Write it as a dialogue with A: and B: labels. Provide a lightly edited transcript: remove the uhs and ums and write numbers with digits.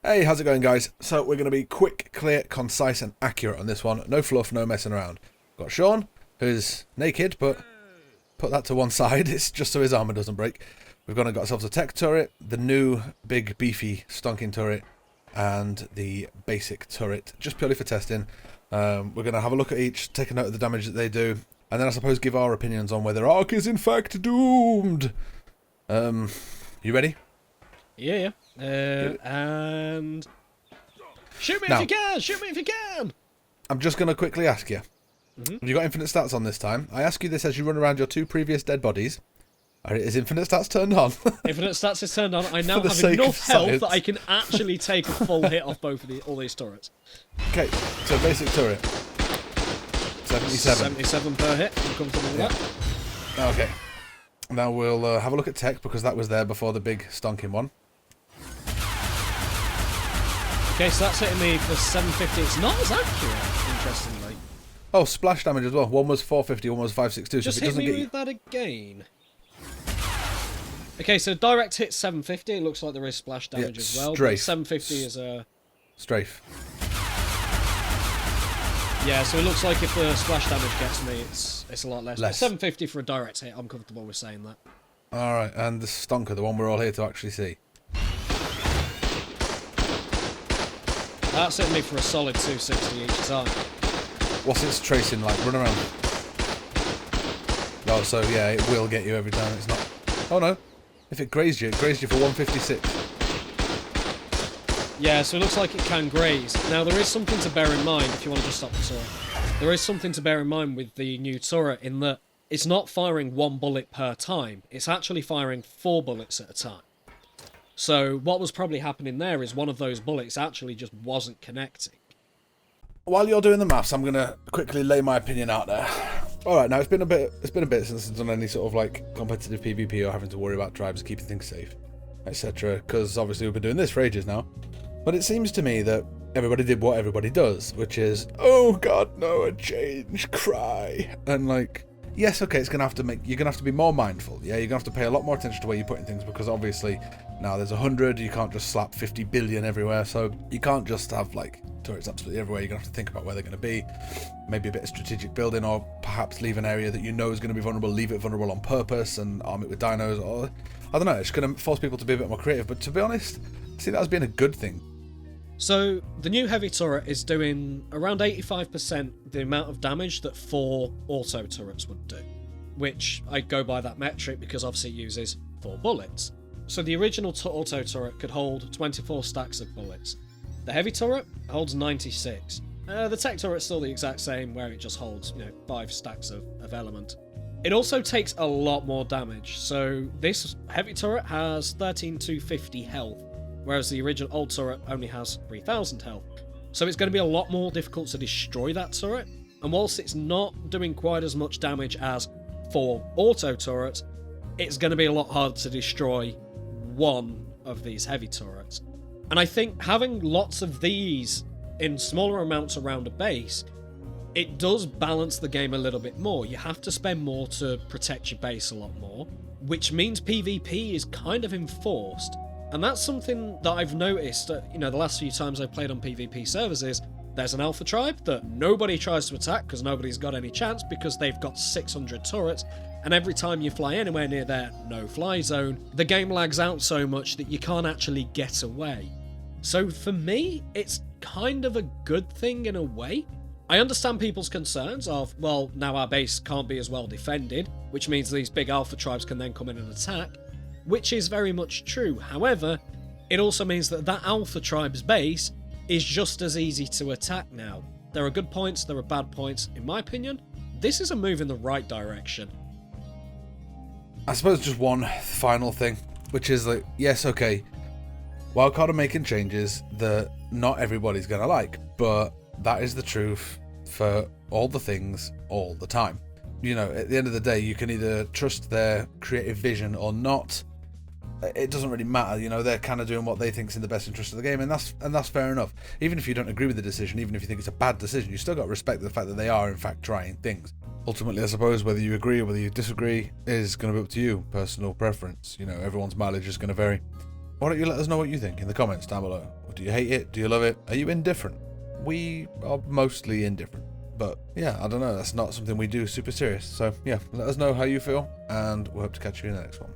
A: Hey, how's it going, guys? So we're going to be quick, clear, concise and accurate on this one. No fluff, no messing around. Got Sean, who's naked, but put that to one side. It's just so his armour doesn't break. We've gone and got ourselves a tech turret, the new big, beefy, stonking turret, and the basic turret, just purely for testing. We're going to have a look at each, take a note of the damage that they do, and then I suppose give our opinions on whether Ark is in fact doomed. You ready?
B: Yeah. And shoot me
A: Now,
B: if you can! Shoot me if you can!
A: I'm just going to quickly ask you. Have you got infinite stats on this time? I ask you this as you run around your two previous dead bodies. Is infinite stats turned on?
B: Infinite stats is turned on. I now
A: For the
B: have
A: sake
B: enough
A: of
B: health
A: science.
B: that I can actually take a full hit off all these turrets.
A: Okay, so basic turret. 77.
B: 77 per hit. I'm comfortable with that.
A: Okay. Now we'll have a look at tech, because that was there before the big stonking one.
B: Okay, so that's hitting me for 750. It's not as accurate, interestingly.
A: Oh, splash damage as well. One was 450, one was 562.
B: Just
A: so if it
B: hit
A: doesn't
B: me
A: get you...
B: with that again. Okay, so direct hit 750. It looks like there is splash damage as well.
A: Strafe.
B: But 750 is a...
A: Strafe.
B: Yeah, so it looks like if the splash damage gets me, it's a lot less. But
A: Less.
B: 750 for a direct hit, I'm comfortable with saying that.
A: Alright, and the stonker, the one we're all here to actually see.
B: That's hitting me for a solid 260 each time.
A: What's its tracing like? Run around. Oh, so yeah, it will get you every time. It's not... Oh no. If it grazed you for 156.
B: Yeah, so it looks like it can graze. Now, there is something to bear in mind, if you want to just stop the turret. There is something to bear in mind with the new turret in that it's not firing one bullet per time. It's actually firing 4 bullets at a time. So what was probably happening there is one of those bullets actually just wasn't connecting.
A: While you're doing the maths, I'm gonna quickly lay my opinion out there. Alright, now it's been a bit since I've done any sort of like competitive PvP or having to worry about tribes keeping things safe, etc. Because obviously we've been doing this for ages now. But it seems to me that everybody did what everybody does, which is, oh god, no, a change, cry. And like, yes, okay, you're gonna have to be more mindful. Yeah, you're gonna have to pay a lot more attention to where you're putting things, because obviously now there's 100, you can't just slap 50 billion everywhere, so you can't just have like turrets absolutely everywhere. You're gonna have to think about where they're gonna be, maybe a bit of strategic building, or perhaps leave an area that you know is gonna be vulnerable, leave it vulnerable on purpose and arm it with dinos, or I don't know, it's gonna force people to be a bit more creative. But to be honest, I see that as being a good thing.
B: So, the new heavy turret is doing around 85% the amount of damage that 4 auto turrets would do, which I go by that metric because obviously it uses 4 bullets. So the original auto turret could hold 24 stacks of bullets. The heavy turret holds 96. The tech turret's still the exact same, where it just holds 5 stacks of element. It also takes a lot more damage, so this heavy turret has 13,250 health, whereas the original old turret only has 3,000 health. So it's going to be a lot more difficult to destroy that turret, and whilst it's not doing quite as much damage as 4 auto turrets, it's going to be a lot harder to destroy one of these heavy turrets. And I think having lots of these in smaller amounts around a base, it does balance the game a little bit more. You have to spend more to protect your base a lot more, which means PvP is kind of enforced. And that's something that I've noticed, the last few times I've played on PvP servers is, there's an alpha tribe that nobody tries to attack because nobody's got any chance because they've got 600 turrets, and every time you fly anywhere near their no-fly zone, the game lags out so much that you can't actually get away. So for me, it's kind of a good thing in a way. I understand people's concerns of, well, now our base can't be as well defended, which means these big alpha tribes can then come in and attack, which is very much true. However, it also means that alpha tribe's base is just as easy to attack now. There are good points, there are bad points. In my opinion, this is a move in the right direction.
A: I suppose just one final thing, which is like, yes, okay, Wildcard are making changes that not everybody's gonna like, but that is the truth for all the things all the time. At the end of the day, you can either trust their creative vision or not. It doesn't really matter, they're kind of doing what they think is in the best interest of the game, and that's fair enough. Even if you don't agree with the decision, even if you think it's a bad decision, you still got to respect the fact that they are in fact trying things. Ultimately, I suppose, whether you agree or whether you disagree is going to be up to you, personal preference. Everyone's mileage is going to vary. Why don't you let us know what you think in the comments down below? Do you hate it? Do you love it? Are you indifferent? We are mostly indifferent. But yeah, I don't know, that's not something we do super serious. So yeah, let us know how you feel, and we'll hope to catch you in the next one.